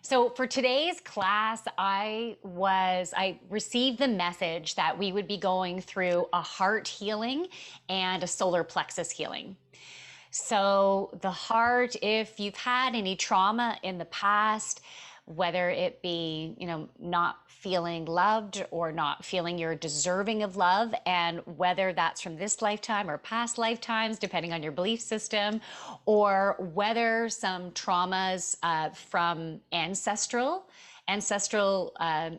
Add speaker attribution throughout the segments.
Speaker 1: So for today's class, I received the message that we would be going through a heart healing and a solar plexus healing. So the heart, if you've had any trauma in the past, whether it be, not feeling loved or not feeling you're deserving of love, and whether that's from this lifetime or past lifetimes, depending on your belief system, or whether some traumas from ancestral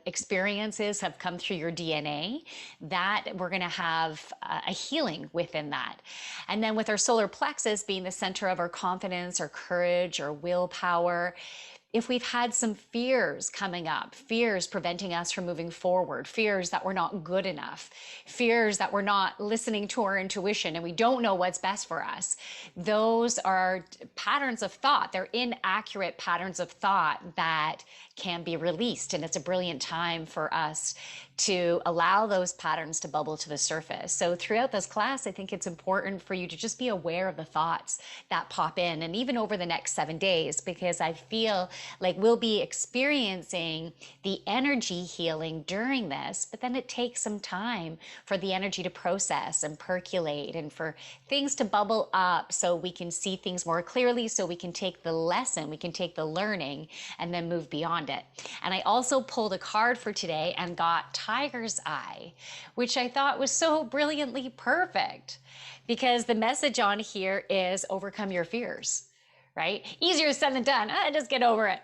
Speaker 1: experiences have come through your DNA, that we're going to have a healing within that. And then with our solar plexus being the center of our confidence or courage or willpower, if we've had some fears coming up, fears preventing us from moving forward, fears that we're not good enough, fears that we're not listening to our intuition and we don't know what's best for us, those are patterns of thought. They're inaccurate patterns of thought that can be released. And it's a brilliant time for us to allow those patterns to bubble to the surface. So throughout this class, I think it's important for you to just be aware of the thoughts that pop in, and even over the next 7 days, because I feel like we'll be experiencing the energy healing during this, but then it takes some time for the energy to process and percolate and for things to bubble up so we can see things more clearly, so we can take the lesson, we can take the learning and then move beyond it. And I also pulled a card for today and got Tiger's Eye, which I thought was so brilliantly perfect, because the message on here is overcome your fears, right? Easier said than done. Just get over it.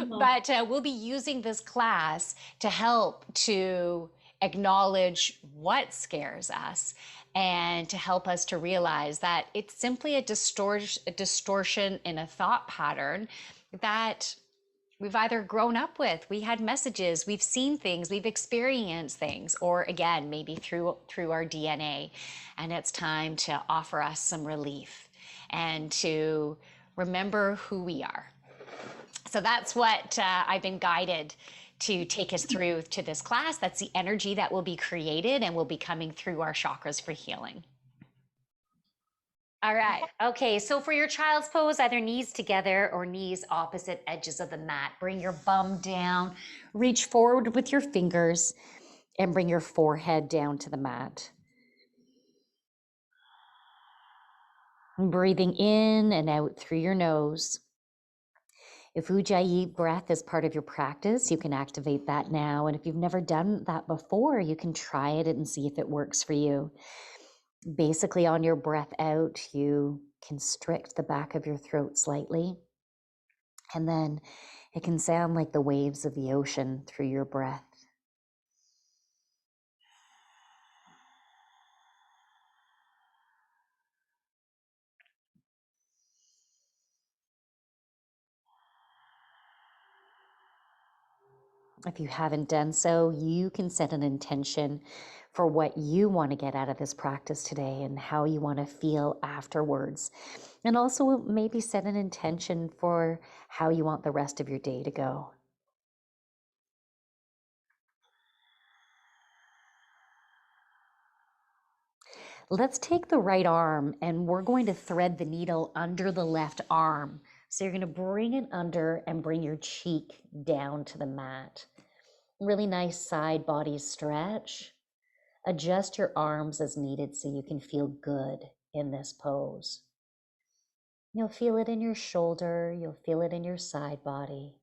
Speaker 1: But we'll be using this class to help to acknowledge what scares us and to help us to realize that it's simply a distortion in a thought pattern that we've either grown up with, we had messages, we've seen things, we've experienced things, or again, maybe through our DNA. And it's time to offer us some relief and to remember who we are. So that's what I've been guided to take us through to this class. That's the energy that will be created and will be coming through our chakras for healing. All right. Okay. So for your child's pose, either knees together or knees opposite edges of the mat. Bring your bum down, reach forward with your fingers, and bring your forehead down to the mat. Breathing in and out through your nose. If Ujjayi breath is part of your practice, you can activate that now. And if you've never done that before, you can try it and see if it works for you. Basically, on your breath out, you constrict the back of your throat slightly. And then it can sound like the waves of the ocean through your breath. If you haven't done so, you can set an intention for what you want to get out of this practice today and how you want to feel afterwards. And also maybe set an intention for how you want the rest of your day to go. Let's take the right arm and we're going to thread the needle under the left arm. So you're going to bring it under and bring your cheek down to the mat. Really nice side body stretch. Adjust your arms as needed so you can feel good in this pose. You'll feel it in your shoulder, you'll feel it in your side body.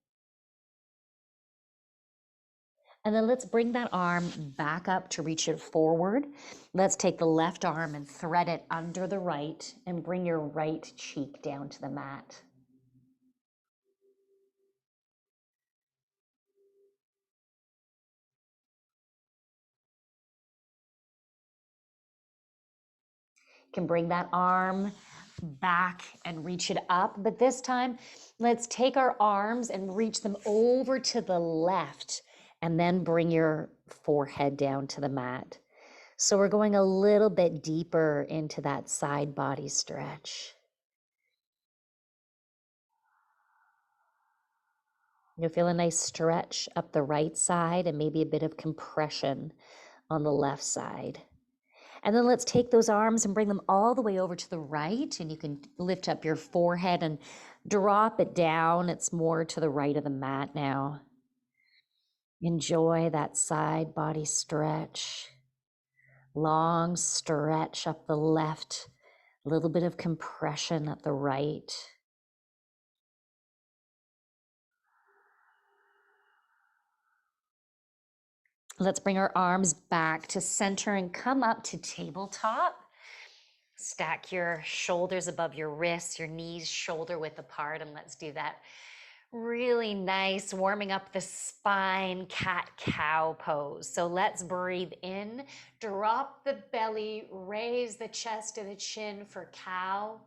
Speaker 1: And then let's bring that arm back up to reach it forward. Let's take the left arm and thread it under the right and bring your right cheek down to the mat. You can bring that arm back and reach it up, but this time let's take our arms and reach them over to the left and then bring your forehead down to the mat. So we're going a little bit deeper into that side body stretch. You'll feel a nice stretch up the right side and maybe a bit of compression on the left side. And then let's take those arms and bring them all the way over to the right. And you can lift up your forehead and drop it down. It's more to the right of the mat now. Enjoy that side body stretch. Long stretch up the left, a little bit of compression at the right. Let's bring our arms back to center and come up to tabletop. Stack your shoulders above your wrists, your knees shoulder width apart, and let's do that really nice, warming up the spine, cat-cow pose. So let's breathe in, drop the belly, raise the chest to the chin for cow,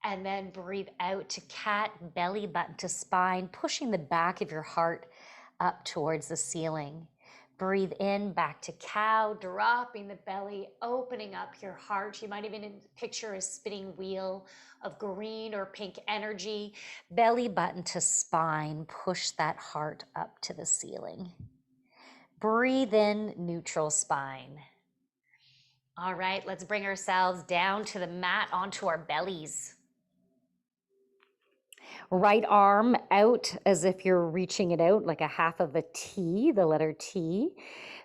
Speaker 1: and then breathe out to cat, belly button to spine, pushing the back of your heart up towards the ceiling. Breathe in, back to cow, dropping the belly, opening up your heart. You might even picture a spinning wheel of green or pink energy. Belly button to spine, push that heart up to the ceiling. Breathe in, neutral spine. All right, let's bring ourselves down to the mat, onto our bellies. Right arm out as if you're reaching it out like a half of a T, the letter T.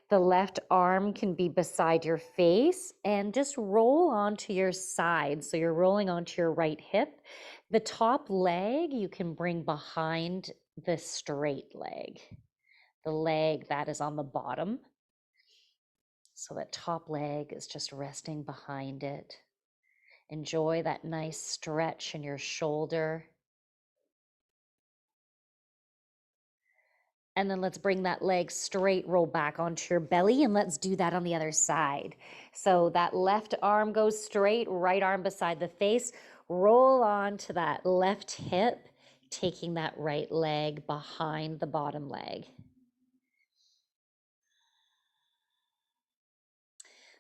Speaker 1: The left arm can be beside your face and just roll onto your side. So you're rolling onto your right hip. The top leg you can bring behind the straight leg. The leg that is on the bottom. So that top leg is just resting behind it. Enjoy that nice stretch in your shoulder. And then let's bring that leg straight, roll back onto your belly, and let's do that on the other side. So that left arm goes straight, right arm beside the face, roll on to that left hip, taking that right leg behind the bottom leg.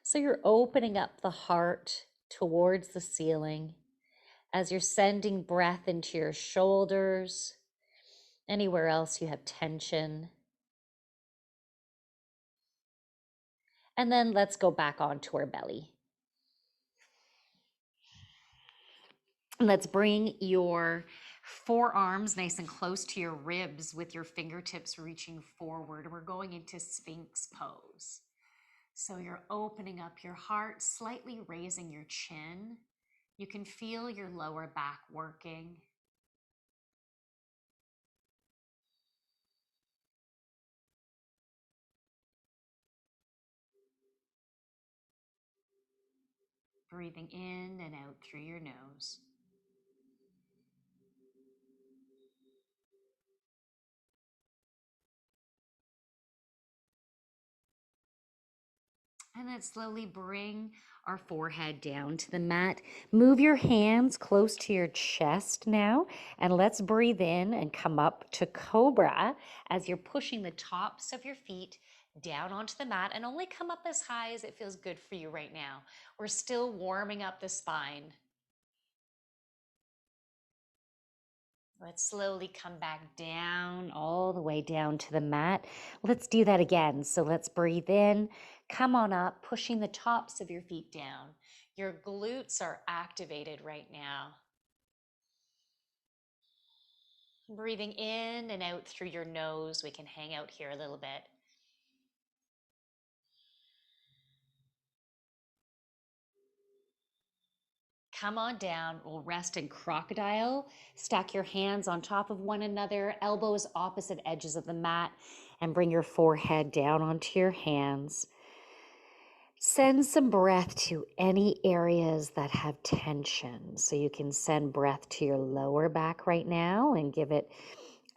Speaker 1: So you're opening up the heart towards the ceiling as you're sending breath into your shoulders, anywhere else you have tension. And then let's go back onto our belly. Let's bring your forearms nice and close to your ribs with your fingertips reaching forward. We're going into Sphinx pose. So you're opening up your heart, slightly raising your chin. You can feel your lower back working. Breathing in and out through your nose. And then slowly bring our forehead down to the mat. Move your hands close to your chest now, and let's breathe in and come up to Cobra as you're pushing the tops of your feet down onto the mat, and only come up as high as it feels good for you right now. We're still warming up the spine. Let's slowly come back down, all the way down to the mat. Let's do that again. So let's breathe in, come on up, pushing the tops of your feet down. Your glutes are activated right now. Breathing in and out through your nose. We can hang out here a little bit. Come on down. We'll rest in crocodile. Stack your hands on top of one another, elbows opposite edges of the mat, and bring your forehead down onto your hands. Send some breath to any areas that have tension. So you can send breath to your lower back right now and give it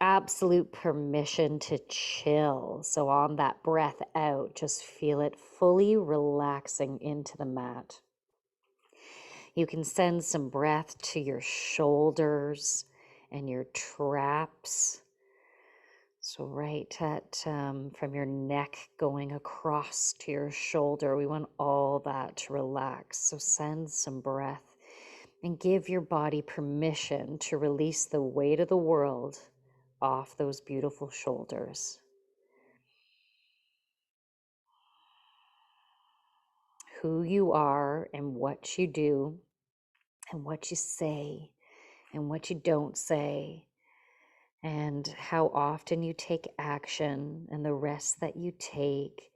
Speaker 1: absolute permission to chill. So on that breath out, just feel it fully relaxing into the mat. You can send some breath to your shoulders and your traps. So right at from your neck going across to your shoulder, we want all that to relax. So send some breath and give your body permission to release the weight of the world off those beautiful shoulders. who you are and what you do and what you say and what you don't say, and how often you take action and the rest that you take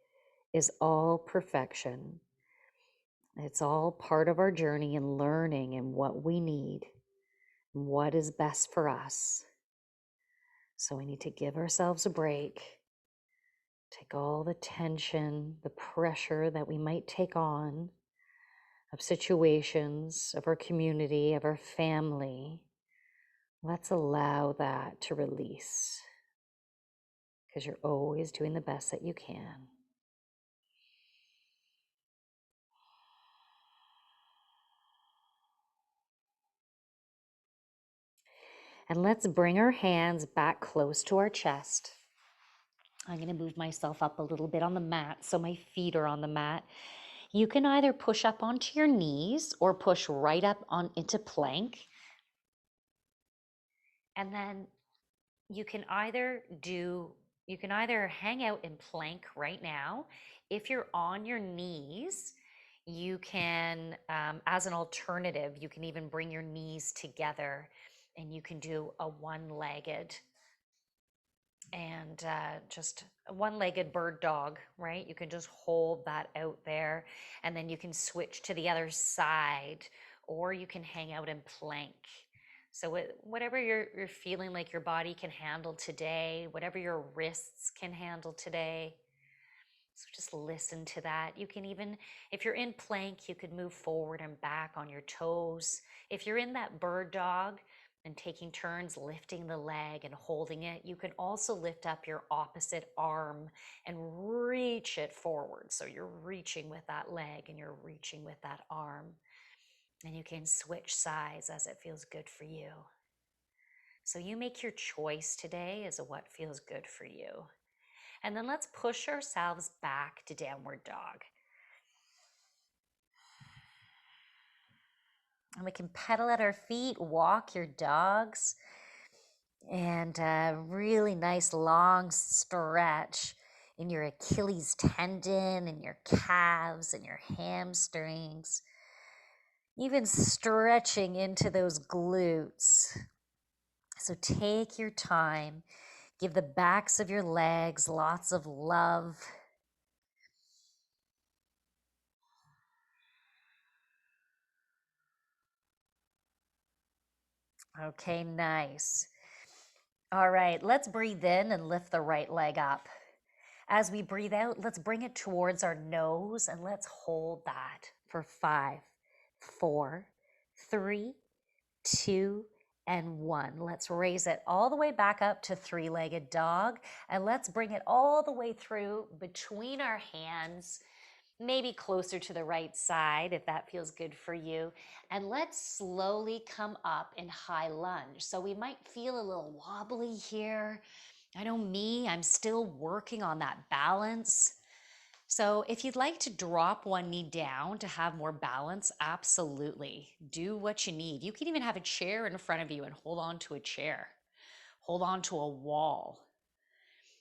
Speaker 1: is all perfection. It's all part of our journey in learning and what we need and what is best for us. So we need to give ourselves a break, take all the tension, the pressure that we might take on of situations, of our community, of our family. Let's allow that to release, because you're always doing the best that you can. And let's bring our hands back close to our chest. I'm going to move myself up a little bit on the mat so my feet are on the mat. You can either push up onto your knees or push right up on into plank. And then you can either hang out in plank right now. If you're on your knees, you can, as an alternative, you can even bring your knees together and you can do a one-legged and just a one-legged bird dog, right? You can just hold that out there and then you can switch to the other side, or you can hang out in plank. So whatever you're feeling like your body can handle today, whatever your wrists can handle today. So just listen to that. You can even, if you're in plank, you could move forward and back on your toes. If you're in that bird dog and taking turns lifting the leg and holding it, you can also lift up your opposite arm and reach it forward. So you're reaching with that leg and you're reaching with that arm. And you can switch sides as it feels good for you. So you make your choice today as to what feels good for you. And then let's push ourselves back to downward dog. And we can pedal at our feet, walk your dogs, and a really nice long stretch in your Achilles tendon and your calves and your hamstrings. Even stretching into those glutes. So take your time. Give the backs of your legs lots of love. Okay, nice. All right, let's breathe in and lift the right leg up. As we breathe out, let's bring it towards our nose and let's hold that for 5, 4, 3, 2, and 1. Let's raise it all the way back up to three-legged dog, and let's bring it all the way through between our hands, maybe closer to the right side if that feels good for you. And let's slowly come up in high lunge. So we might feel a little wobbly here. I know me, I'm still working on that balance. So if you'd like to drop one knee down to have more balance, absolutely. Do what you need. You can even have a chair in front of you and hold on to a chair. Hold on to a wall.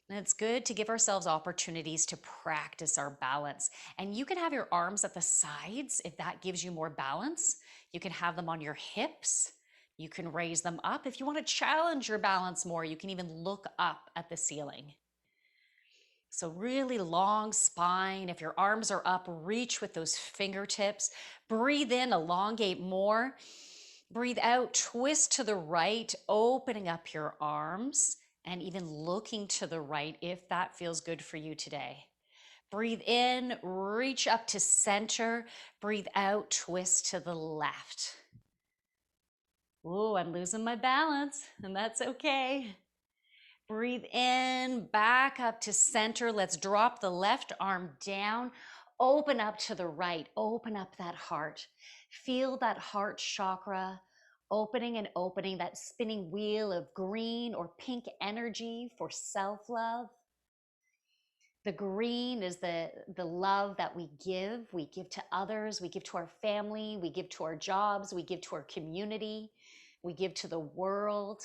Speaker 1: And it's good to give ourselves opportunities to practice our balance. And you can have your arms at the sides if that gives you more balance. You can have them on your hips. You can raise them up. If you want to challenge your balance more, you can even look up at the ceiling. So really long spine. If your arms are up, reach with those fingertips. Breathe in, elongate more. Breathe out, twist to the right, opening up your arms and even looking to the right if that feels good for you today. Breathe in, reach up to center. Breathe out, twist to the left. Ooh, I'm losing my balance, and that's okay. Breathe in, back up to center. Let's drop the left arm down. Open up to the right. Open up that heart. Feel that heart chakra opening and opening, that spinning wheel of green or pink energy for self-love. The green is the love that we give. We give to others. We give to our family. We give to our jobs. We give to our community. We give to the world.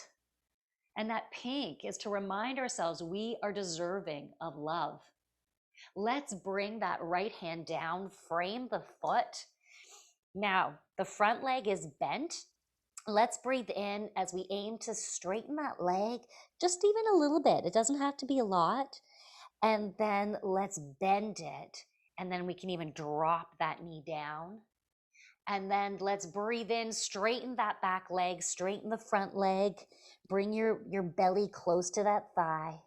Speaker 1: And that pink is to remind ourselves we are deserving of love. Let's bring that right hand down, frame the foot. Now, the front leg is bent. Let's breathe in as we aim to straighten that leg just even a little bit. It doesn't have to be a lot. And then let's bend it. And then we can even drop that knee down. And then let's breathe in, straighten that back leg, straighten the front leg, bring your belly close to that thigh.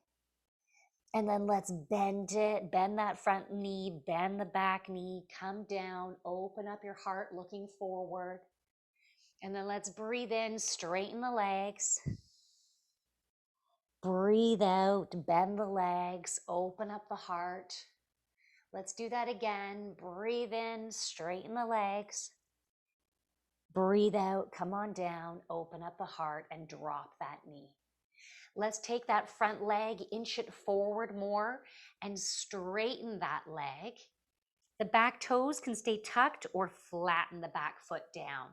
Speaker 1: And then let's bend it, bend that front knee, bend the back knee, come down, open up your heart looking forward. And then let's breathe in, straighten the legs. Breathe out, bend the legs, open up the heart. Let's do that again. Breathe in, straighten the legs. Breathe out, come on down, open up the heart and drop that knee. Let's take that front leg, inch it forward more and straighten that leg. The back toes can stay tucked or flatten the back foot down.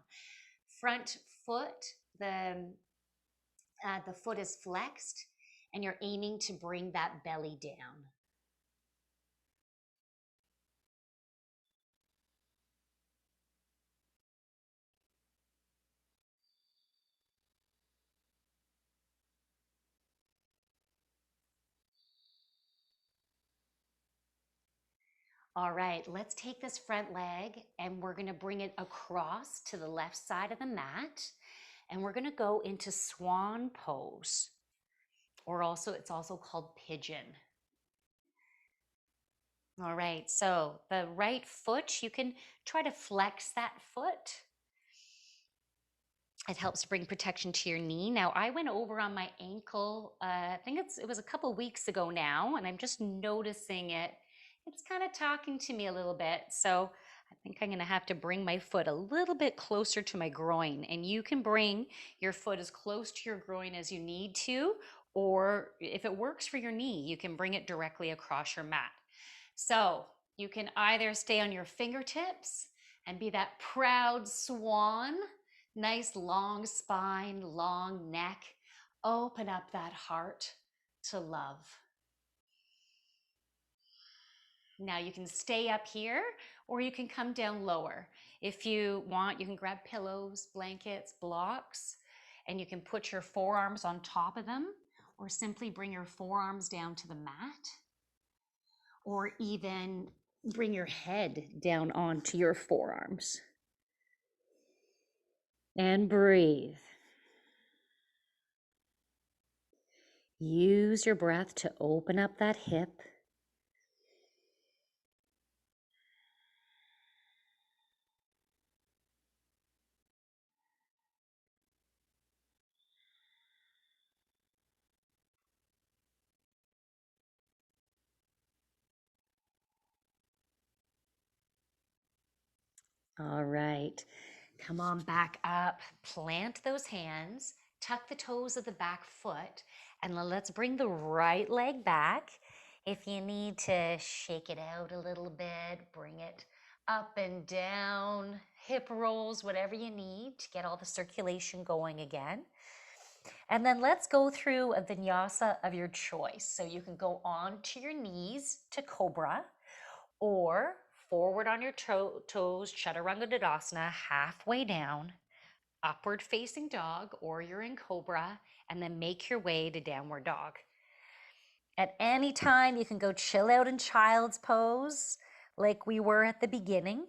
Speaker 1: Front foot, the foot is flexed and you're aiming to bring that belly down. All right, let's take this front leg and we're gonna bring it across to the left side of the mat. And we're gonna go into swan pose, or it's also called pigeon. All right, so the right foot, you can try to flex that foot. It helps bring protection to your knee. Now, I went over on my ankle, I think it was a couple weeks ago now, and I'm just noticing it. It's kind of talking to me a little bit. So I think I'm gonna have to bring my foot a little bit closer to my groin. And you can bring your foot as close to your groin as you need to, or if it works for your knee, you can bring it directly across your mat. So you can either stay on your fingertips and be that proud swan, nice long spine, long neck. Open up that heart to love. Now you can stay up here or you can come down lower. If you want, you can grab pillows, blankets, blocks, and you can put your forearms on top of them or simply bring your forearms down to the mat or even bring your head down onto your forearms. And breathe. Use your breath to open up that hip. All right, come on back up, plant those hands, tuck the toes of the back foot, and let's bring the right leg back. If you need to shake it out a little bit, bring it up and down, hip rolls, whatever you need to get all the circulation going again. And then let's go through a vinyasa of your choice. So you can go on to your knees to cobra, or forward on your toes, chaturanga dadasana, halfway down, upward facing dog, or you're in cobra, and then make your way to downward dog. At any time, you can go chill out in child's pose like we were at the beginning.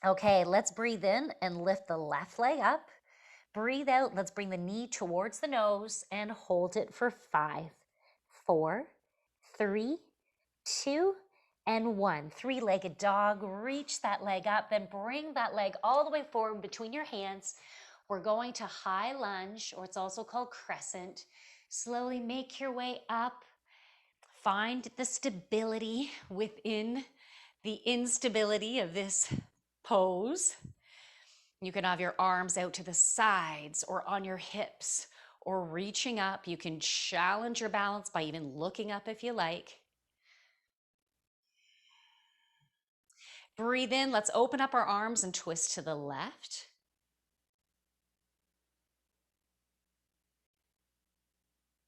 Speaker 1: Okay, let's breathe in and lift the left leg up. Breathe out, let's bring the knee towards the nose and hold it for 5, 4, 3, 2, and 1. Three-legged dog, reach that leg up, then bring that leg all the way forward between your hands. We're going to high lunge, or it's also called crescent. Slowly make your way up. Find the stability within the instability of this pose. You can have your arms out to the sides or on your hips or reaching up. You can challenge your balance by even looking up if you like. Breathe in. Let's open up our arms and twist to the left.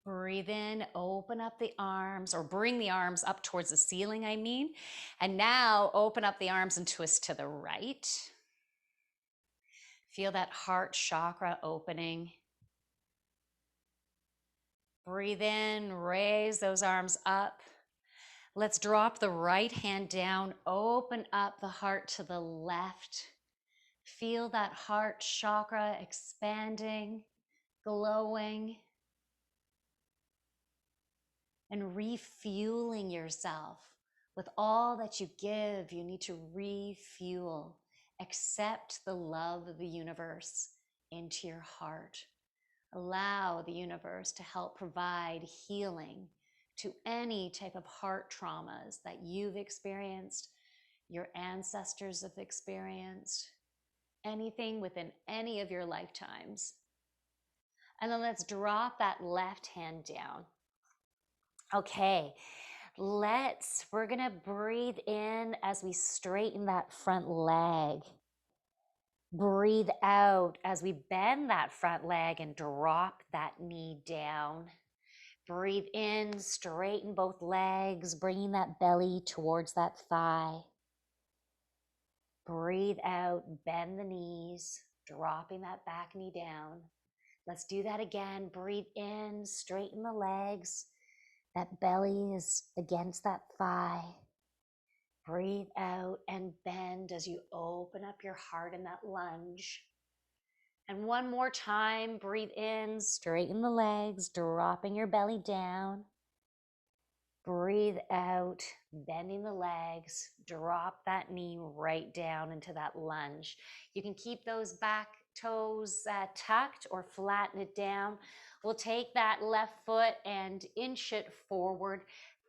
Speaker 1: Breathe in, open up the arms, or bring the arms up towards the ceiling, I mean. And now open up the arms and twist to the right. Feel that heart chakra opening. Breathe in, raise those arms up. Let's drop the right hand down, open up the heart to the left. Feel that heart chakra expanding, glowing, and refueling yourself with all that you give. You need to refuel. Accept the love of the universe into your heart. Allow the universe to help provide healing to any type of heart traumas that you've experienced, your ancestors have experienced, anything within any of your lifetimes. And then let's drop that left hand down. Okay, we're gonna breathe in as we straighten that front leg. Breathe out as we bend that front leg and drop that knee down. Breathe in, straighten both legs, bringing that belly towards that thigh. Breathe out, bend the knees, dropping that back knee down. Let's do that again. Breathe in, straighten the legs. That belly is against that thigh. Breathe out and bend as you open up your heart in that lunge. And one more time, breathe in, straighten the legs, dropping your belly down. Breathe out, bending the legs, drop that knee right down into that lunge. You can keep those back toes tucked or flatten it down. We'll take that left foot and inch it forward.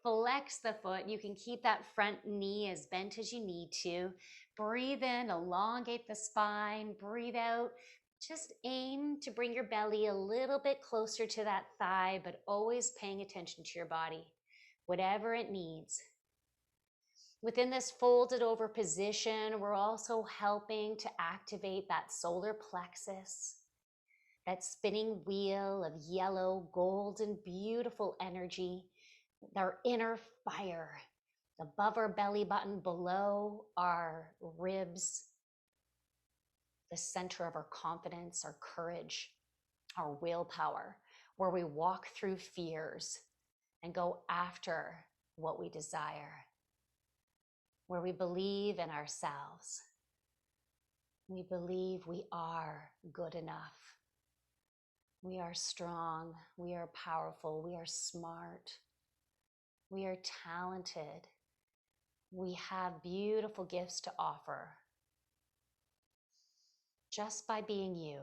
Speaker 1: Flex the foot. You can keep that front knee as bent as you need to. Breathe in, elongate the spine. Breathe out. Just aim to bring your belly a little bit closer to that thigh, but always paying attention to your body, whatever it needs. Within this folded over position, we're also helping to activate that solar plexus, that spinning wheel of yellow, golden, beautiful energy, our inner fire above our belly button, below our ribs, the center of our confidence, our courage, our willpower, where we walk through fears and go after what we desire, where we believe in ourselves. We believe we are good enough. We are strong. We are powerful. We are smart. We are talented. We have beautiful gifts to offer just by being you.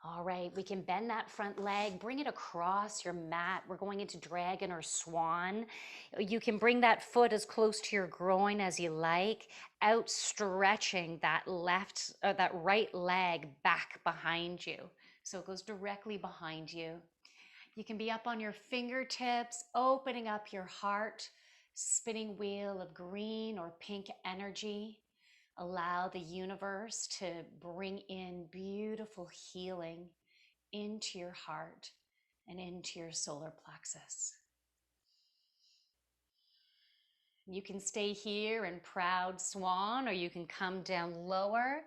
Speaker 1: All right, we can bend that front leg, bring it across your mat. We're going into dragon or swan. You can bring that foot as close to your groin as you like, outstretching that right leg back behind you. So it goes directly behind you. You can be up on your fingertips, opening up your heart, spinning wheel of green or pink energy. Allow the universe to bring in beautiful healing into your heart and into your solar plexus. You can stay here in proud swan, or you can come down lower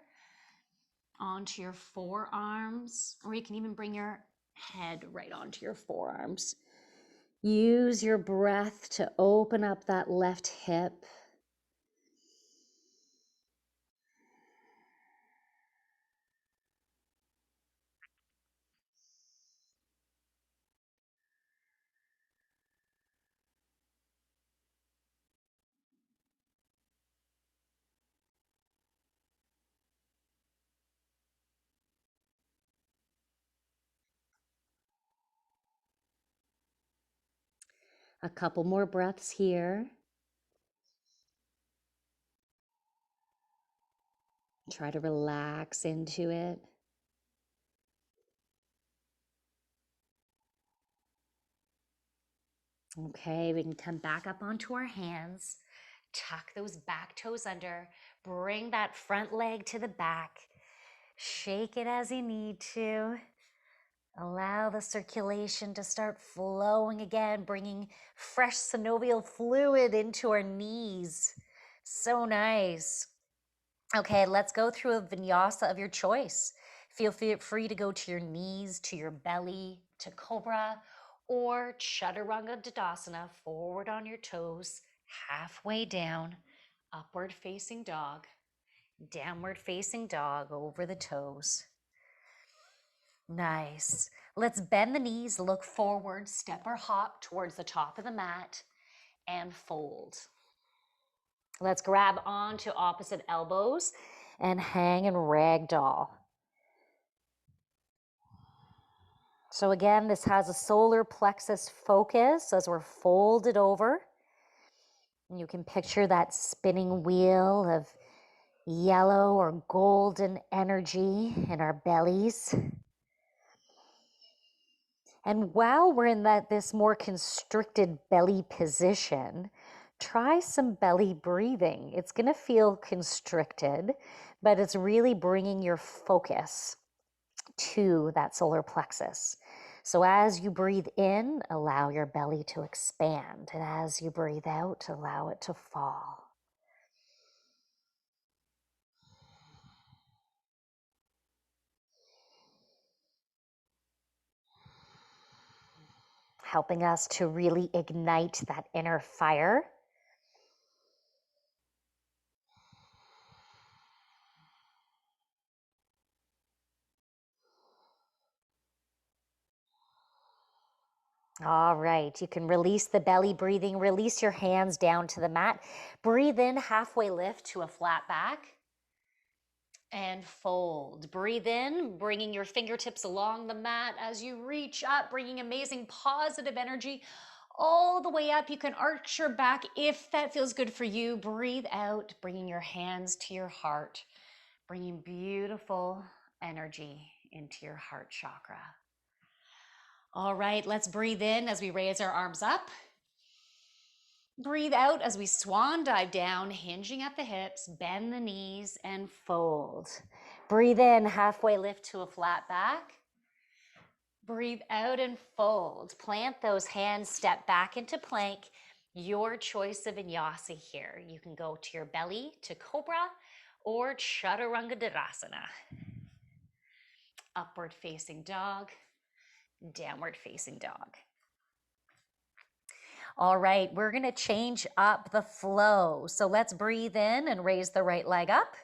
Speaker 1: onto your forearms, or you can even bring your head right onto your forearms. Use your breath to open up that left hip. A couple more breaths here. Try to relax into it. Okay, we can come back up onto our hands, tuck those back toes under, bring that front leg to the back, Shake it as you need to. Allow the circulation to start flowing again, bringing fresh synovial fluid into our knees. So nice. Okay, let's go through a vinyasa of your choice. Feel free to go to your knees, to your belly, to cobra, or chaturanga dadasana, forward on your toes, halfway down, upward facing dog, downward facing dog over the toes. Nice. Let's bend the knees, look forward, step or hop towards the top of the mat, and fold. Let's grab onto opposite elbows and hang and ragdoll. So again, this has a solar plexus focus as we're folded over. And you can picture that spinning wheel of yellow or golden energy in our bellies. And while we're in this more constricted belly position, try some belly breathing. It's going to feel constricted, but it's really bringing your focus to that solar plexus. So as you breathe in, allow your belly to expand. And as you breathe out, allow it to fall. Helping us to really ignite that inner fire. All right, you can release the belly breathing, release your hands down to the mat. Breathe in, halfway lift to a flat back. And fold. Breathe in, bringing your fingertips along the mat as you reach up, bringing amazing positive energy all the way up. You can arch your back if that feels good for you. Breathe out, bringing your hands to your heart, bringing beautiful energy into your heart chakra. All right, let's breathe in as we raise our arms up. Breathe out as we swan dive down, hinging at the hips, bend the knees, and fold. Breathe in, halfway lift to a flat back. Breathe out and fold. Plant those hands, step back into plank. Your choice of vinyasa here. You can go to your belly, to cobra, or chaturanga dadasana. Upward facing dog, downward facing dog. All right, we're gonna change up the flow. So let's breathe in and raise the right leg up.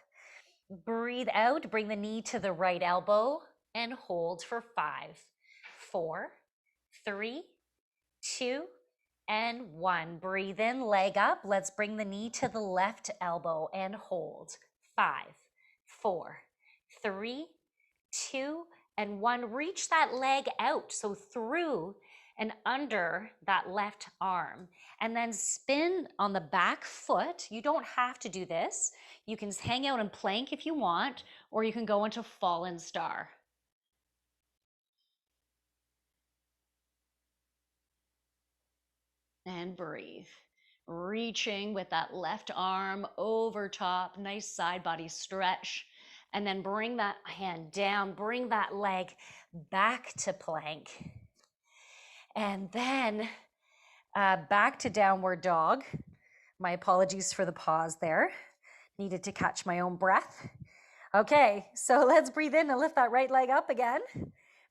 Speaker 1: Breathe out, bring the knee to the right elbow and hold for 5, 4, 3, 2, and 1. Breathe in, leg up. Let's bring the knee to the left elbow and hold. 5, 4, 3, 2, and 1. Reach that leg out, so through and under that left arm, and then spin on the back foot. You don't have to do this. You can hang out in plank if you want, or you can go into fallen star. And breathe. Reaching with that left arm over top, nice side body stretch. And then bring that hand down, bring that leg back to plank. And then back to downward dog. My apologies for the pause there. Needed to catch my own breath. Okay, so let's breathe in and lift that right leg up again.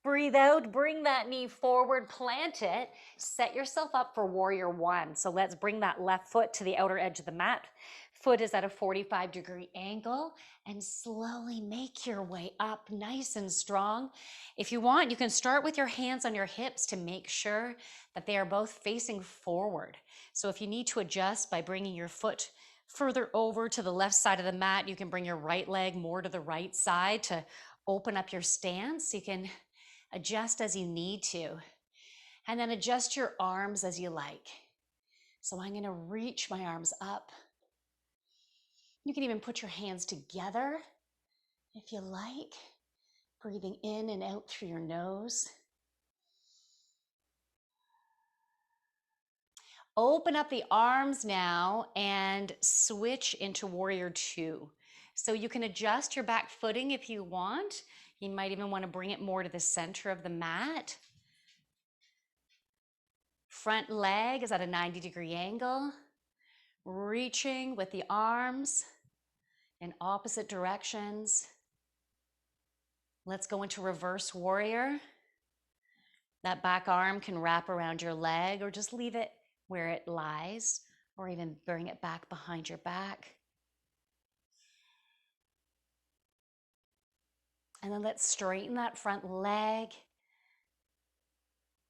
Speaker 1: Breathe out, bring that knee forward, plant it, set yourself up for warrior one. So let's bring that left foot to the outer edge of the mat. Foot is at a 45-degree angle, and slowly make your way up nice and strong. If you want, you can start with your hands on your hips to make sure that they are both facing forward. So if you need to adjust by bringing your foot further over to the left side of the mat, you can bring your right leg more to the right side to open up your stance. You can adjust as you need to, and then adjust your arms as you like. So I'm going to reach my arms up. You can even put your hands together if you like, breathing in and out through your nose. Open up the arms now and switch into warrior two. So you can adjust your back footing if you want. You might even want to bring it more to the center of the mat. Front leg is at a 90-degree angle. Reaching with the arms in opposite directions. Let's go into reverse warrior. That back arm can wrap around your leg or just leave it where it lies, or even bring it back behind your back. And then let's straighten that front leg.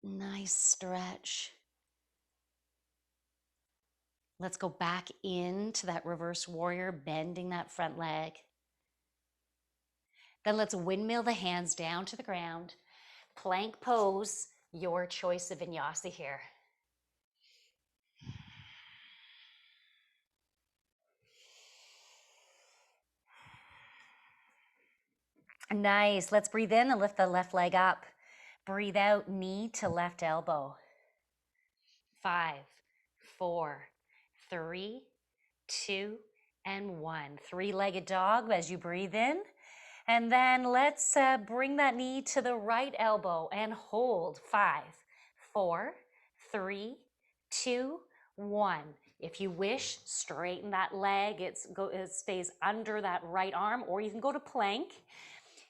Speaker 1: Nice stretch. Let's go back into that reverse warrior, bending that front leg. Then let's windmill the hands down to the ground. Plank pose, your choice of vinyasa here. Nice. Let's breathe in and lift the left leg up. Breathe out, knee to left elbow. 5, 4, 3, 2, and 1. Three-legged dog as you breathe in. And then let's bring that knee to the right elbow and hold. 5, 4, 3, 2, 1. If you wish, straighten that leg. It stays under that right arm, or you can go to plank.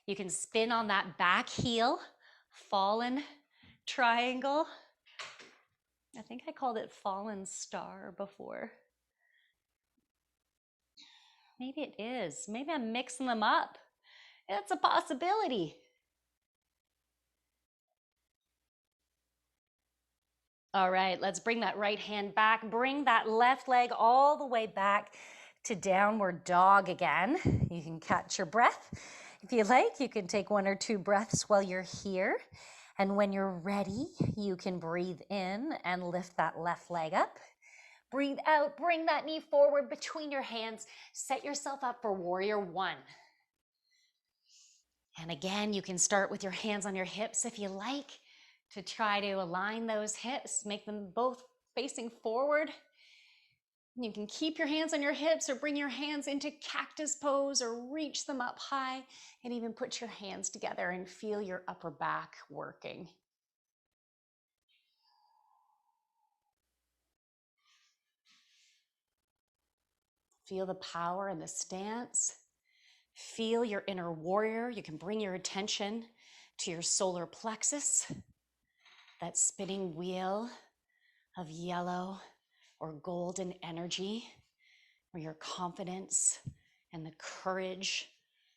Speaker 1: You can spin on that back heel, fallen triangle. I think I called it fallen star before. Maybe it is. Maybe I'm mixing them up. It's a possibility. All right, let's bring that right hand back. Bring that left leg all the way back to downward dog again. You can catch your breath. If you like, you can take 1 or 2 breaths while you're here. And when you're ready, you can breathe in and lift that left leg up. Breathe out, bring that knee forward between your hands. Set yourself up for warrior 1. And again, you can start with your hands on your hips if you like, to try to align those hips, make them both facing forward. You can keep your hands on your hips or bring your hands into cactus pose or reach them up high, and even put your hands together and feel your upper back working. Feel the power in the stance. Feel your inner warrior. You can bring your attention to your solar plexus, that spinning wheel of yellow or golden energy, where your confidence and the courage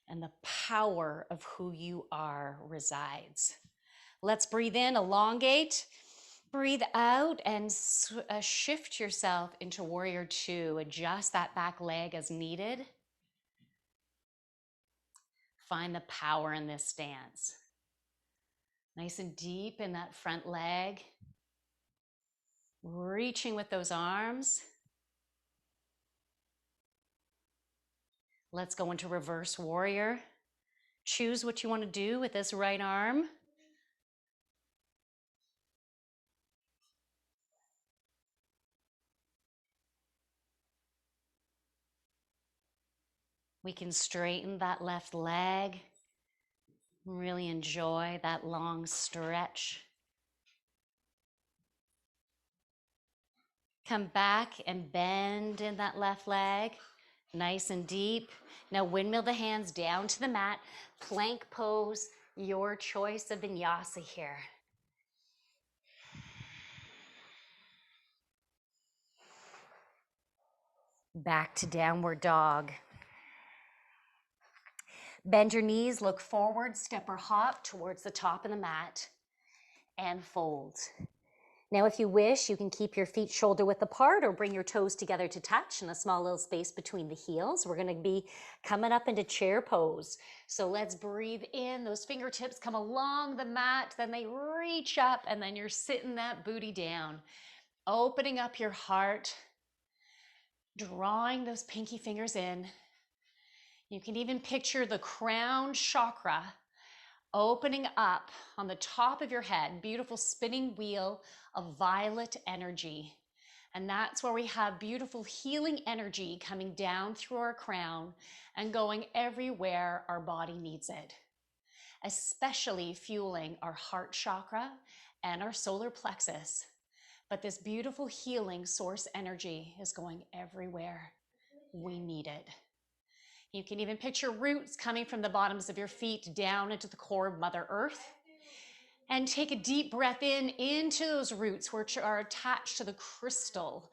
Speaker 1: and the power of who you are resides. Let's breathe in, elongate. Breathe out and shift yourself into warrior 2. Adjust that back leg as needed. Find the power in this stance. Nice and deep in that front leg. Reaching with those arms. Let's go into reverse warrior. Choose what you want to do with this right arm. We can straighten that left leg. Really enjoy that long stretch. Come back and bend in that left leg. Nice and deep. Now windmill the hands down to the mat. Plank pose, your choice of vinyasa here. Back to downward dog. Bend your knees, look forward, step or hop towards the top of the mat, and fold. Now, if you wish, you can keep your feet shoulder width apart or bring your toes together to touch in a small little space between the heels. We're going to be coming up into chair pose. So let's breathe in. Those fingertips come along the mat, then they reach up, and then you're sitting that booty down. Opening up your heart, drawing those pinky fingers in. You can even picture the crown chakra opening up on the top of your head. Beautiful spinning wheel of violet energy. And that's where we have beautiful healing energy coming down through our crown and going everywhere our body needs it, especially fueling our heart chakra and our solar plexus. But this beautiful healing source energy is going everywhere we need it. You can even picture roots coming from the bottoms of your feet down into the core of Mother Earth. And take a deep breath in into those roots, which are attached to the crystal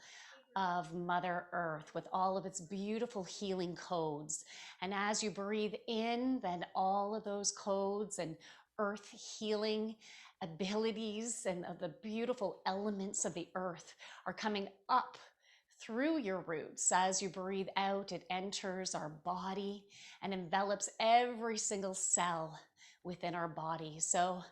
Speaker 1: of Mother Earth with all of its beautiful healing codes. And as you breathe in, then all of those codes and earth healing abilities and of the beautiful elements of the earth are coming up through your roots. As you breathe out, it enters our body and envelops every single cell within our body. So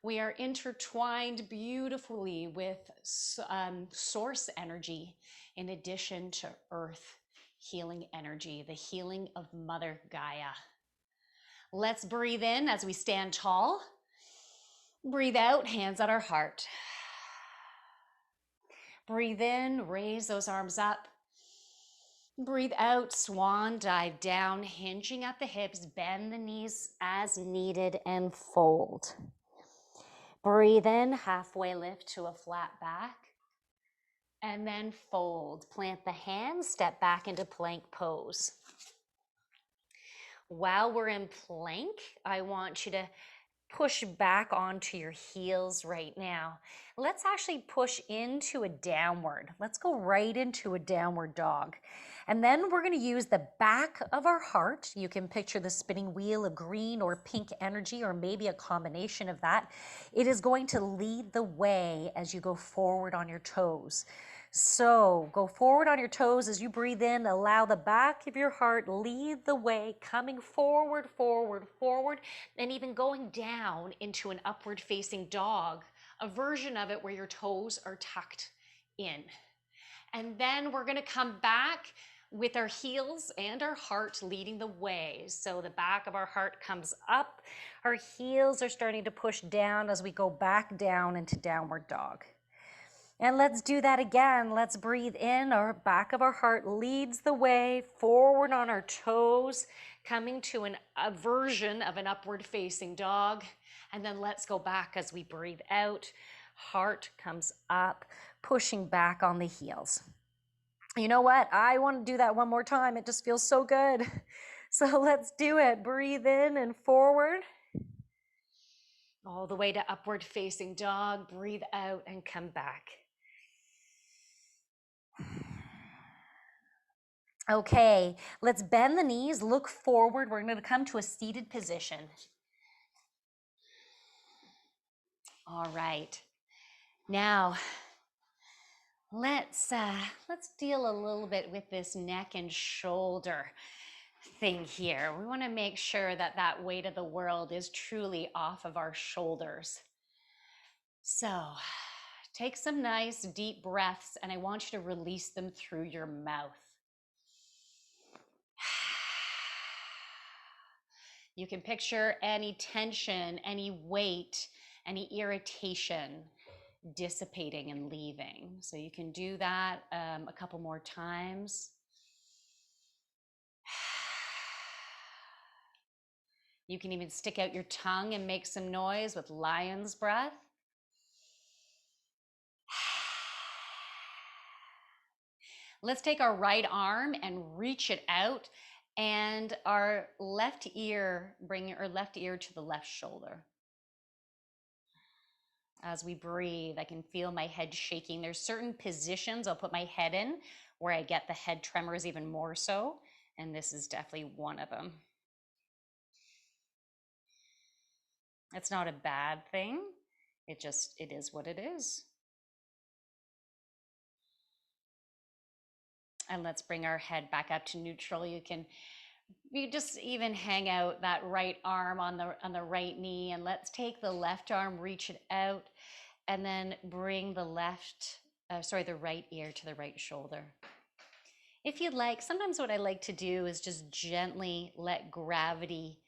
Speaker 1: we are intertwined beautifully with source energy in addition to earth healing energy, the healing of Mother Gaia. Let's breathe in as we stand tall. Breathe out, hands at our heart. Breathe in, raise those arms up. Breathe out, swan dive down, hinging at the hips, bend the knees as needed and fold. Breathe in, halfway lift to a flat back. And then fold. Plant the hands, step back into plank pose. While we're in plank, I want you to push back onto your heels right now. Let's actually push into a downward. Let's go right into a downward dog. And then we're going to use the back of our heart. You can picture the spinning wheel of green or pink energy, or maybe a combination of that. It is going to lead the way as you go forward on your toes. So go forward on your toes as you breathe in. Allow the back of your heart lead the way, coming forward, forward, forward, and even going down into an upward facing dog, a version of it where your toes are tucked in. And then we're going to come back with our heels and our heart leading the way. So the back of our heart comes up. Our heels are starting to push down as we go back down into downward dog. And let's do that again. Let's breathe in. Our back of our heart leads the way, forward on our toes, coming to a version of an upward facing dog. And then let's go back as we breathe out. Heart comes up, pushing back on the heels. You know what? I want to do that one more time. It just feels so good. So let's do it. Breathe in and forward. All the way to upward facing dog. Breathe out and come back. Okay, let's bend the knees, look forward. We're going to come to a seated position. All right. Now, let's deal a little bit with this neck and shoulder thing here. We want to make sure that that weight of the world is truly off of our shoulders. So, take some nice deep breaths, and I want you to release them through your mouth. You can picture any tension, any weight, any irritation dissipating and leaving. So you can do that a couple more times. You can even stick out your tongue and make some noise with lion's breath. Let's take our right arm and reach it out, and our left ear, bring our left ear to the left shoulder. As we breathe, I can feel my head shaking. There's certain positions I'll put my head in where I get the head tremors even more so, and this is definitely one of them. It's not a bad thing. It is what it is. And let's bring our head back up to neutral. You just even hang out that right arm on the right knee, and let's take the left arm, reach it out, and then bring the right ear to the right shoulder. If you'd like, sometimes what I like to do is just gently let gravity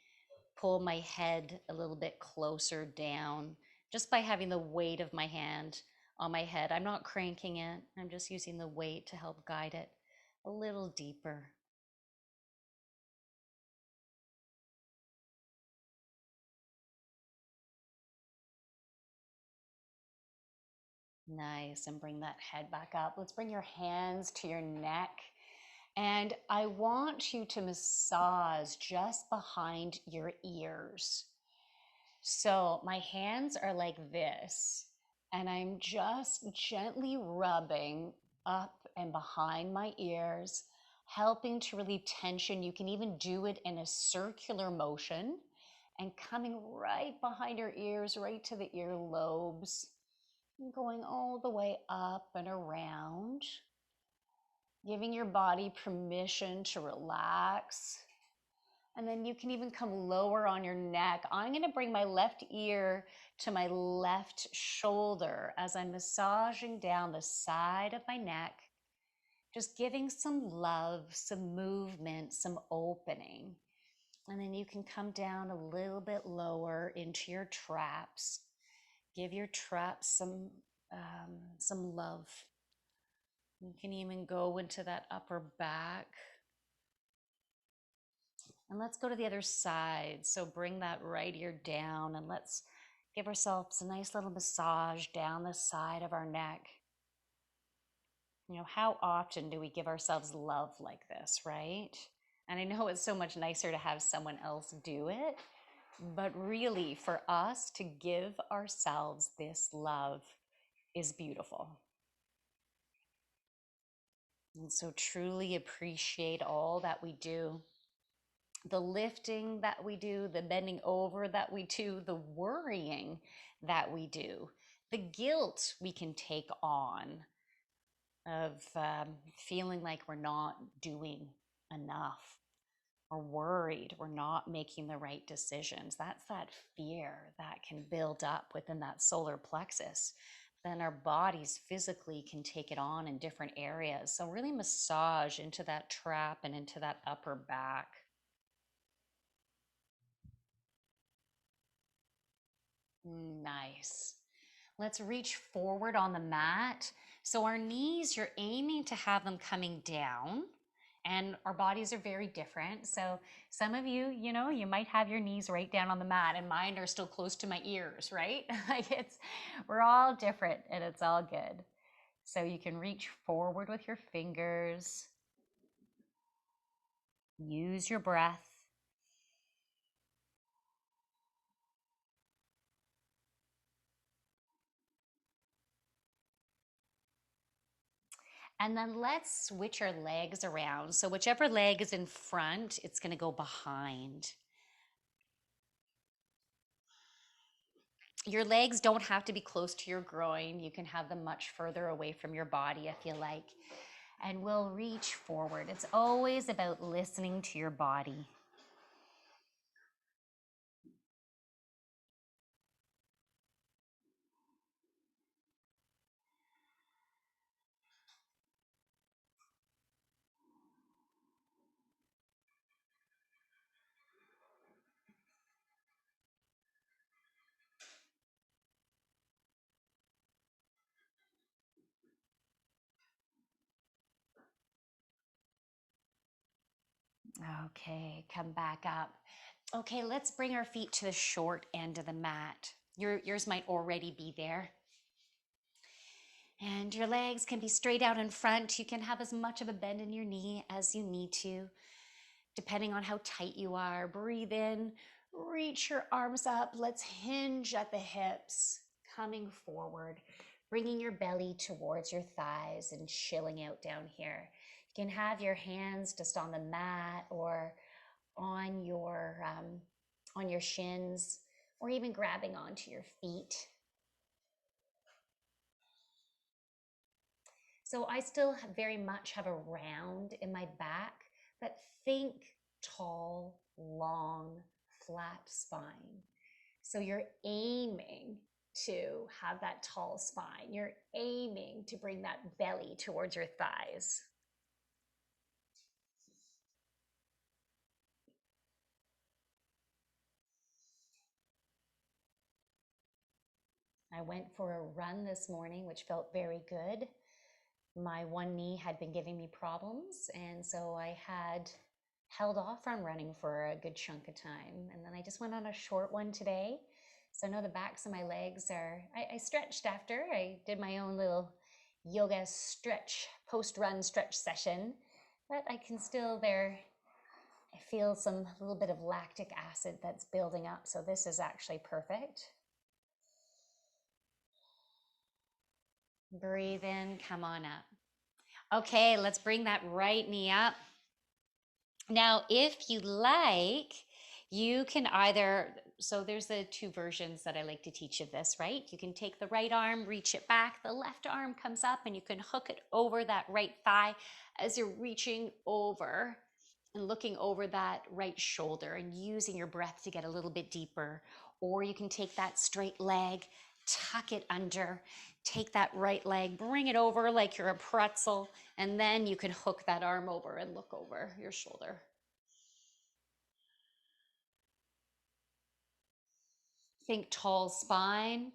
Speaker 1: pull my head a little bit closer down, just by having the weight of my hand on my head. I'm not cranking it. I'm just using the weight to help guide it a little deeper. Nice. And bring that head back up. Let's bring your hands to your neck. And I want you to massage just behind your ears. So my hands are like this, and I'm just gently rubbing up and behind my ears, helping to relieve tension. You can even do it in a circular motion and coming right behind your ears, right to the earlobes, and going all the way up and around, giving your body permission to relax. And then you can even come lower on your neck. I'm going to bring my left ear to my left shoulder as I'm massaging down the side of my neck, just giving some love, some movement, some opening. And then you can come down a little bit lower into your traps. Give your traps some love. You can even go into that upper back. And let's go to the other side. So bring that right ear down and let's give ourselves a nice little massage down the side of our neck. You know, how often do we give ourselves love like this, right? And I know it's so much nicer to have someone else do it, but really for us to give ourselves this love is beautiful. And so truly appreciate all that we do. The lifting that we do, the bending over that we do, the worrying that we do, the guilt we can take on of feeling like we're not doing enough or worried we're not making the right decisions. That's that fear that can build up within that solar plexus. Then our bodies physically can take it on in different areas. So really massage into that trap and into that upper back. Nice. Let's reach forward on the mat. So our knees, you're aiming to have them coming down, and our bodies are very different. So some of you, you know, you might have your knees right down on the mat and mine are still close to my ears, right? Like we're all different and it's all good. So you can reach forward with your fingers. Use your breath. And then let's switch our legs around. So whichever leg is in front, it's going to go behind. Your legs don't have to be close to your groin. You can have them much further away from your body, I feel like. And we'll reach forward. It's always about listening to your body. Okay, come back up. Okay, let's bring our feet to the short end of the mat. Yours might already be there. And your legs can be straight out in front. You can have as much of a bend in your knee as you need to, depending on how tight you are. Breathe in, reach your arms up. Let's hinge at the hips, coming forward, bringing your belly towards your thighs and chilling out down here. You can have your hands just on the mat or on your shins, or even grabbing onto your feet. So I still very much have a round in my back, but think tall, long, flat spine. So you're aiming to have that tall spine. You're aiming to bring that belly towards your thighs. I went for a run this morning, which felt very good. My one knee had been giving me problems, and so I had held off on running for a good chunk of time. And then I just went on a short one today. So I know the backs of my legs are, I stretched after. I did my own little yoga stretch, post-run stretch session, but I can still I feel some little bit of lactic acid that's building up. So this is actually perfect. Breathe in, come on up. Okay, let's bring that right knee up. Now, if you like, you can either, so there's the two versions that I like to teach of this, right? You can take the right arm, reach it back, the left arm comes up, and you can hook it over that right thigh as you're reaching over and looking over that right shoulder and using your breath to get a little bit deeper. Or you can take that straight leg, tuck it under, take that right leg, bring it over like you're a pretzel, and then you can hook that arm over and look over your shoulder. Think tall spine.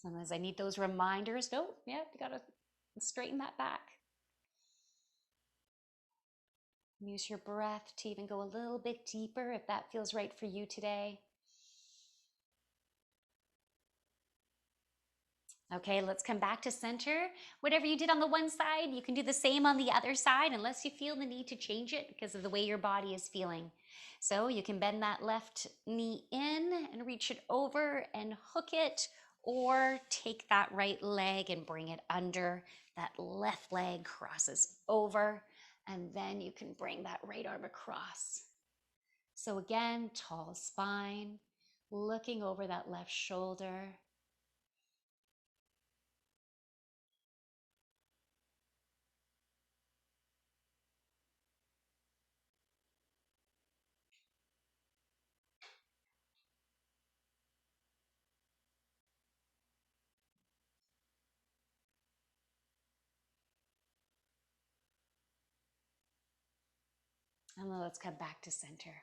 Speaker 1: Sometimes I need those reminders. Nope, yeah, you gotta straighten that back. Use your breath to even go a little bit deeper if that feels right for you today. Okay, let's come back to center. Whatever you did on the one side, you can do the same on the other side unless you feel the need to change it because of the way your body is feeling. So you can bend that left knee in and reach it over and hook it, or take that right leg and bring it under. That left leg crosses over, and then you can bring that right arm across. So again, tall spine, looking over that left shoulder. And then let's come back to center.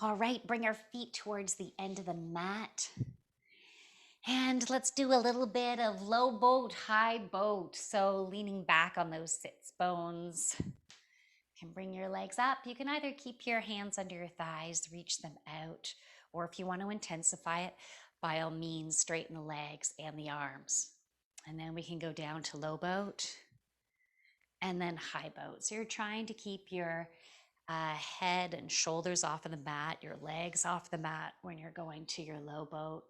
Speaker 1: All right, bring our feet towards the end of the mat. And let's do a little bit of low boat, high boat. So leaning back on those sits bones. You can bring your legs up. You can either keep your hands under your thighs, reach them out, or if you want to intensify it, by all means, straighten the legs and the arms. And then we can go down to low boat and then high boat. So you're trying to keep your head and shoulders off of the mat, your legs off the mat when you're going to your low boat.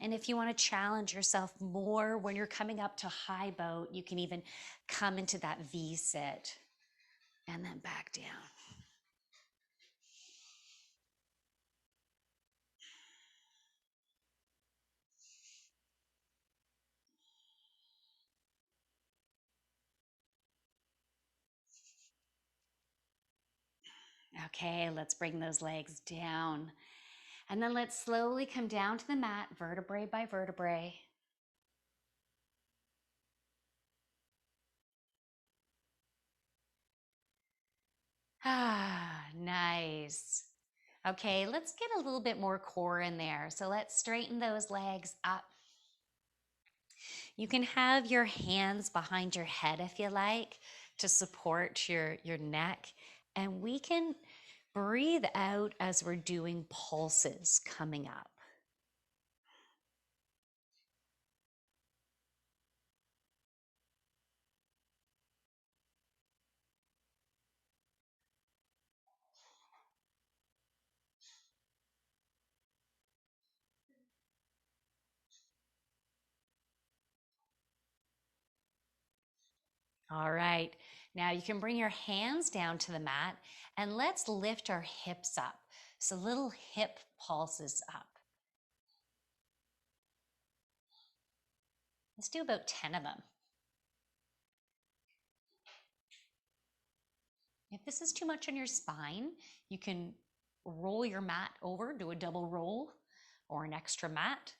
Speaker 1: And if you want to challenge yourself more when you're coming up to high boat, you can even come into that V sit and then back down. Okay, let's bring those legs down. And then let's slowly come down to the mat, vertebrae by vertebrae. Ah, nice. Okay, let's get a little bit more core in there. So let's straighten those legs up. You can have your hands behind your head if you like to support your neck. And we can breathe out as we're doing pulses coming up. All right, now you can bring your hands down to the mat and let's lift our hips up. So little hip pulses up. Let's do about 10 of them. If this is too much on your spine, you can roll your mat over, do a double roll or an extra mat.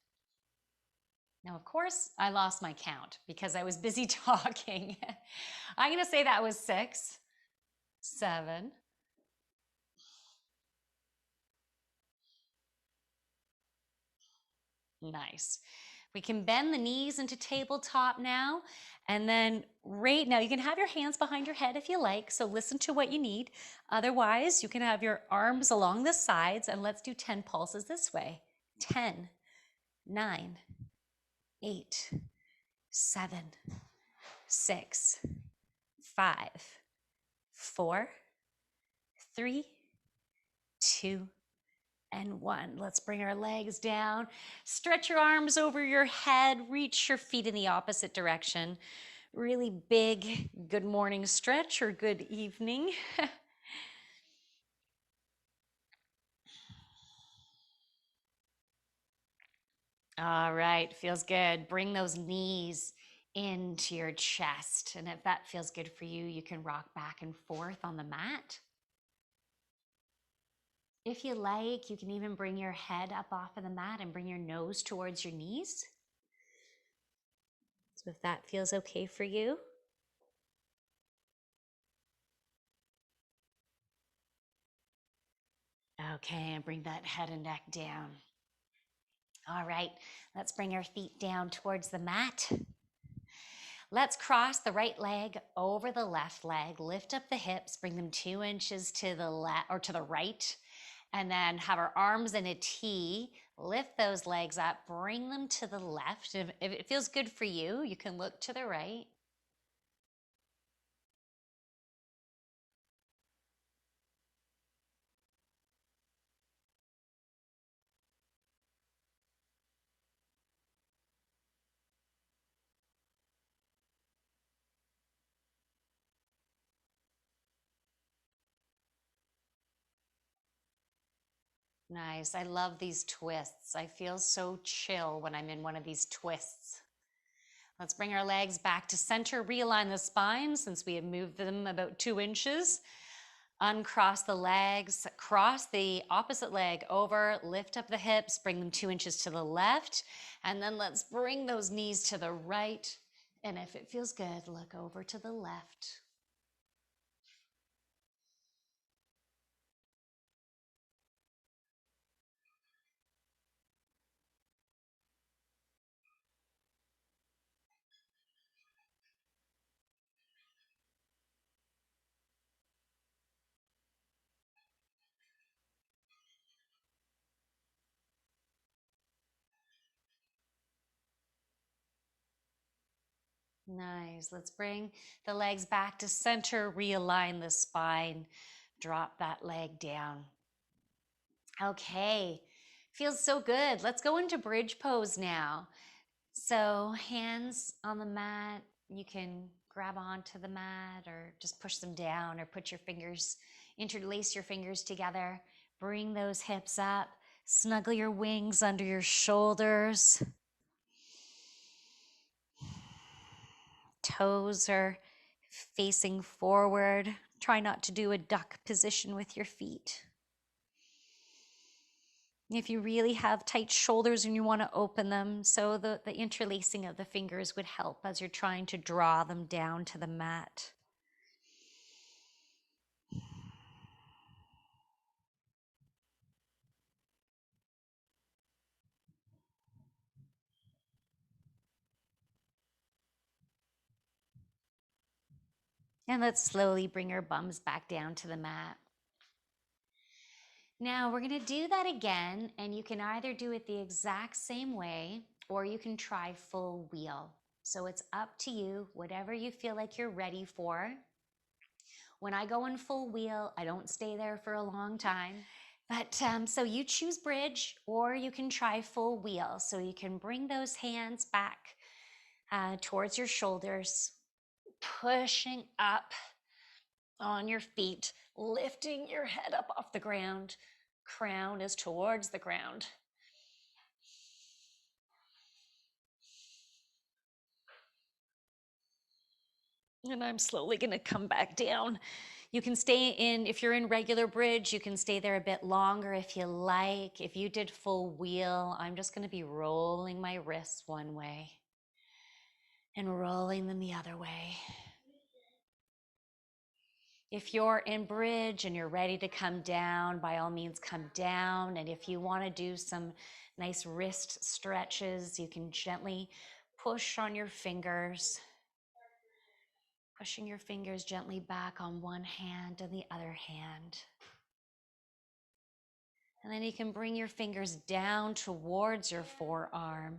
Speaker 1: Now, of course, I lost my count because I was busy talking. I'm going to say that was 6, 7, Nice. We can bend the knees into tabletop now. And then right now, you can have your hands behind your head if you like. So listen to what you need. Otherwise, you can have your arms along the sides, and let's do 10 pulses this way. 10, 9, 8, 7, 6, 5, 4, 3, 2, and 1. Let's bring our legs down. Stretch your arms over your head. Reach your feet in the opposite direction. Really big good morning stretch or good evening. All right, feels good. Bring those knees into your chest. And if that feels good for you, you can rock back and forth on the mat. If you like, you can even bring your head up off of the mat and bring your nose towards your knees. So if that feels okay for you. Okay, and bring that head and neck down. All right, let's bring our feet down towards the mat. Let's cross the right leg over the left leg, lift up the hips, bring them 2 inches to the left or to the right, and then have our arms in a T, lift those legs up, bring them to the left. If it feels good for you, you can look to the right. Nice. I love these twists. I feel so chill when I'm in one of these twists. Let's bring our legs back to center, realign the spine since we have moved them about 2 inches. Uncross the legs, cross the opposite leg over, lift up the hips, bring them 2 inches to the left, and then let's bring those knees to the right. And if it feels good, look over to the left. Nice. Let's bring the legs back to center, realign the spine, drop that leg down. Okay, feels so good. Let's go into bridge pose now. So hands on the mat, you can grab onto the mat or just push them down or put your fingers, interlace your fingers together. Bring those hips up, snuggle your wings under your shoulders. Toes are facing forward. Try not to do a duck position with your feet. If you really have tight shoulders and you want to open them, so the interlacing of the fingers would help as you're trying to draw them down to the mat. And let's slowly bring our bums back down to the mat. Now we're going to do that again, and you can either do it the exact same way or you can try full wheel. So it's up to you, whatever you feel like you're ready for. When I go in full wheel, I don't stay there for a long time. But so you choose bridge or you can try full wheel. So you can bring those hands back towards your shoulders, pushing up on your feet, lifting your head up off the ground. Crown is towards the ground. And I'm slowly going to come back down. You can stay in, if you're in regular bridge, you can stay there a bit longer if you like. If you did full wheel, I'm just going to be rolling my wrists one way and rolling them the other way. If you're in bridge and you're ready to come down, by all means come down. And if you want to do some nice wrist stretches, you can gently push on your fingers, pushing your fingers gently back on one hand and the other hand. And then you can bring your fingers down towards your forearm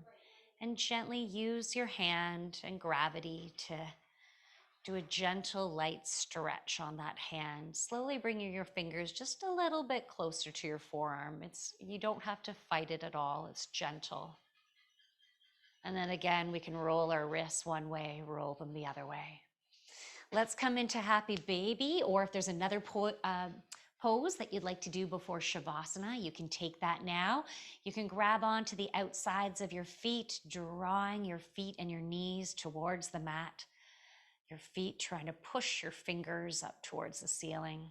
Speaker 1: and gently use your hand and gravity to do a gentle, light stretch on that hand, slowly bringing your fingers just a little bit closer to your forearm. You don't have to fight it at all. It's gentle. And then again, we can roll our wrists one way, roll them the other way. Let's come into happy baby, or if there's another pose that you'd like to do before Shavasana, you can take that now. You can grab onto the outsides of your feet, drawing your feet and your knees towards the mat. Your feet trying to push your fingers up towards the ceiling.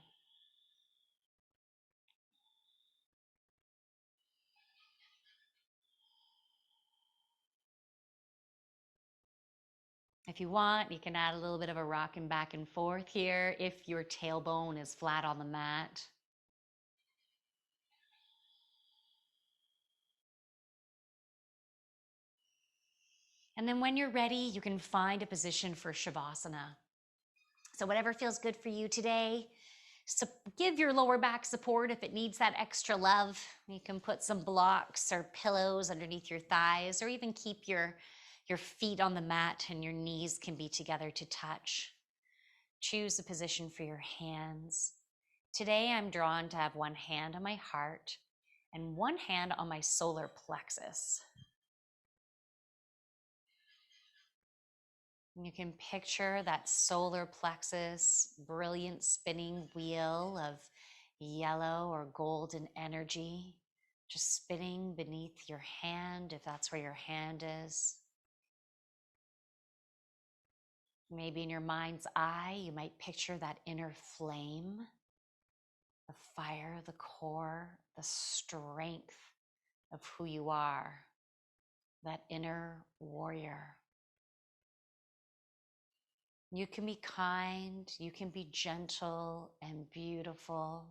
Speaker 1: If you want, you can add a little bit of a rocking back and forth here if your tailbone is flat on the mat. And then when you're ready, you can find a position for Shavasana. So whatever feels good for you today, so give your lower back support if it needs that extra love. You can put some blocks or pillows underneath your thighs, or even keep your feet on the mat and your knees can be together to touch. Choose a position for your hands. Today I'm drawn to have one hand on my heart and one hand on my solar plexus. You can picture that solar plexus, brilliant spinning wheel of yellow or golden energy, just spinning beneath your hand, if that's where your hand is. Maybe in your mind's eye, you might picture that inner flame, the fire, the core, the strength of who you are, that inner warrior. You can be kind, you can be gentle and beautiful,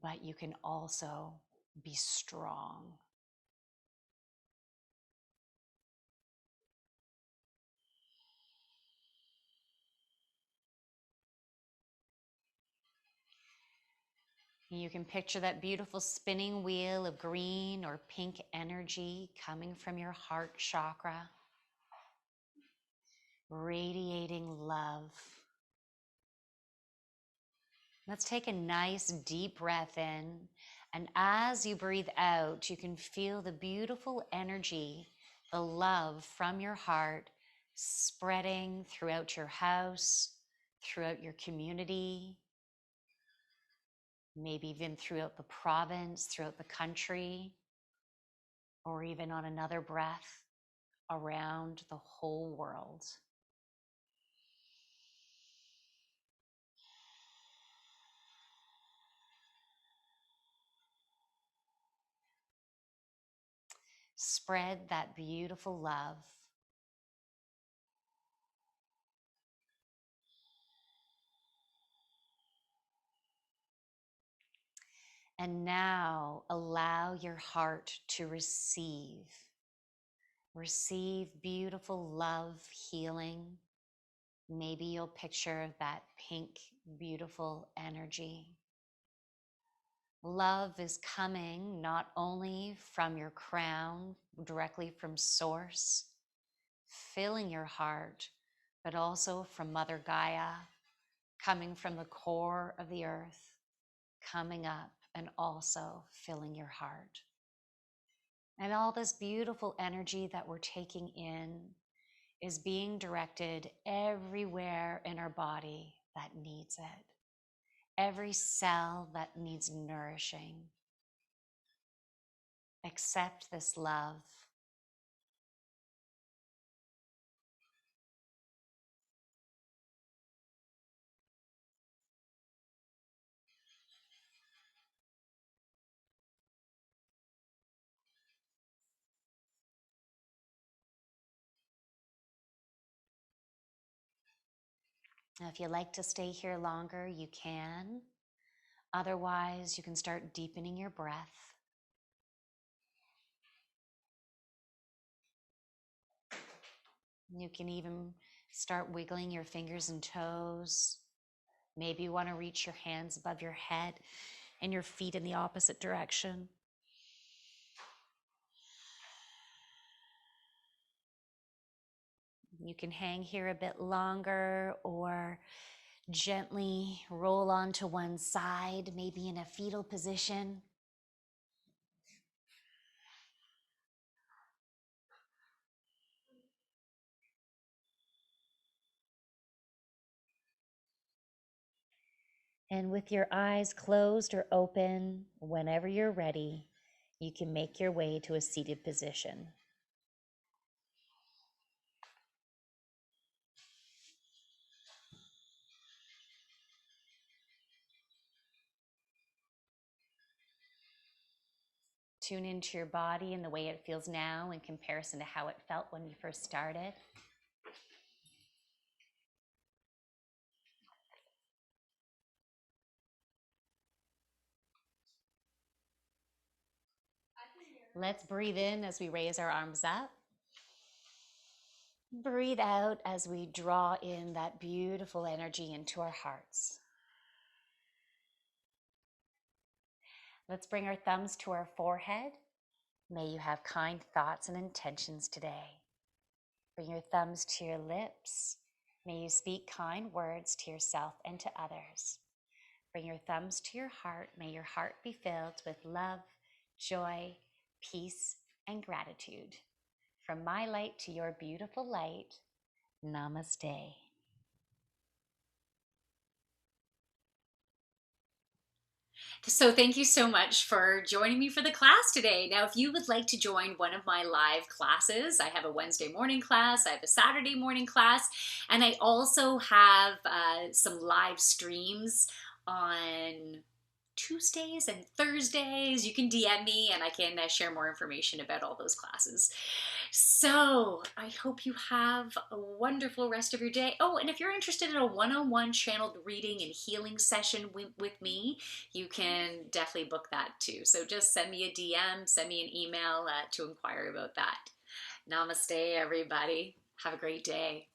Speaker 1: but you can also be strong. You can picture that beautiful spinning wheel of green or pink energy coming from your heart chakra, radiating love. Let's take a nice deep breath in. And as you breathe out, you can feel the beautiful energy, the love from your heart spreading throughout your house, throughout your community, maybe even throughout the province, throughout the country, or even on another breath around the whole world. Spread that beautiful love. And now allow your heart to receive. Receive beautiful love, healing. Maybe you'll picture that pink, beautiful energy. Love is coming not only from your crown, directly from source, filling your heart, but also from Mother Gaia, coming from the core of the earth, coming up and also filling your heart. And all this beautiful energy that we're taking in is being directed everywhere in our body that needs it. Every cell that needs nourishing. Accept this love. Now, if you'd like to stay here longer, you can. Otherwise, you can start deepening your breath. You can even start wiggling your fingers and toes. Maybe you want to reach your hands above your head and your feet in the opposite direction. You can hang here a bit longer or gently roll onto one side, maybe in a fetal position. And with your eyes closed or open, whenever you're ready, you can make your way to a seated position. Tune into your body and the way it feels now in comparison to how it felt when you first started. Let's breathe in as we raise our arms up. Breathe out as we draw in that beautiful energy into our hearts. Let's bring our thumbs to our forehead. May you have kind thoughts and intentions today. Bring your thumbs to your lips. May you speak kind words to yourself and to others. Bring your thumbs to your heart. May your heart be filled with love, joy, peace, and gratitude. From my light to your beautiful light, namaste. So thank you so much for joining me for the class today. Now, if you would like to join one of my live classes, I have a Wednesday morning class, I have a Saturday morning class, and I also have some live streams on Tuesdays and Thursdays. You can DM me and I can share more information about all those classes. So I hope you have a wonderful rest of your day. Oh, and if you're interested in a one-on-one channeled reading and healing session with me, you can definitely book that too. So just send me a DM, send me an email to inquire about that. Namaste, everybody. Have a great day.